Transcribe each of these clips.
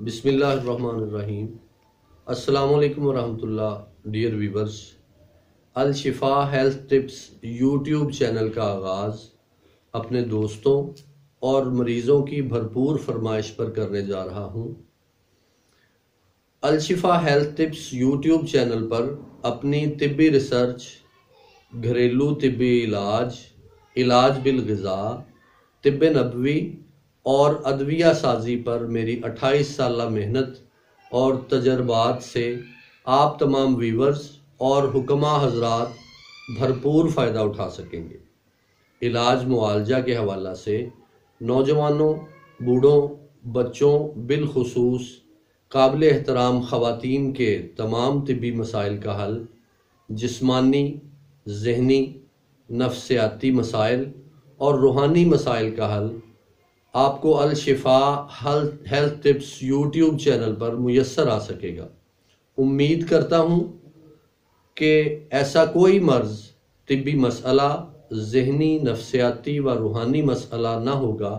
बिस्मिल्लाहिर्रहमानिर्रहीम। अस्सलामुअलैकुम वरहमतुल्लाह। Dear viewers, अल शिफा health tips YouTube channel का आगाज़ अपने दोस्तों और मरीज़ों की भरपूर फरमाइश पर करने जा रहा हूँ। अल शिफा हेल्थ टिप्स यूट्यूब चैनल पर अपनी तिब्बी रिसर्च, घरेलू तिब्बी इलाज, इलाज बिल ग़िज़ा, तिब्बे नबवी और अदविया साजी पर मेरी 28 साला मेहनत और तजर्बात से आप तमाम वीवर्स और हुक्मा हजरात भरपूर फ़ायदा उठा सकेंगे। इलाज मुआलजा के हवाला से नौजवानों, बूढ़ों, बच्चों, बिलखुसूस काबिल एहतराम ख़वातीन के तमाम तिब्बी मसाइल का हल, जिस्मानी, ज़हनी, नफ्सियाती मसाइल और रूहानी मसाइल का हल आपको अल शिफा हेल्थ टिप्स यूट्यूब चैनल पर मुयस्सर आ सकेगा। उम्मीद करता हूँ कि ऐसा कोई मर्ज़, तिब्बी मसला, ज़हनी, नफ्सियाती व रूहानी मसला ना होगा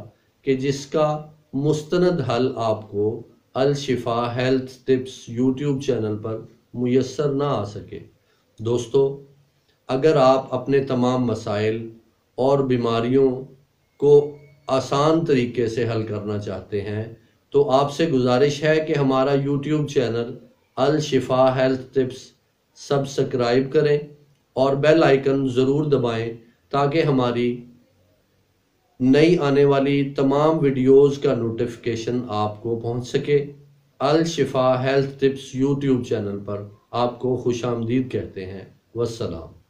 कि जिसका मुस्तनद हल आपको अल शिफा हेल्थ टिप्स यूट्यूब चैनल पर मुयस्सर ना आ सके। दोस्तों, अगर आप अपने तमाम मसाइल और बीमारियों को आसान तरीके से हल करना चाहते हैं तो आपसे गुजारिश है कि हमारा यूट्यूब चैनल अल शिफा हेल्थ टिप्स सब्सक्राइब करें और बेल आइकन ज़रूर दबाएं ताकि हमारी नई आने वाली तमाम वीडियोज़ का नोटिफिकेशन आपको पहुंच सके। अल शिफा हेल्थ टिप्स यूट्यूब चैनल पर आपको खुशामदीद कहते हैं। वस्सलाम।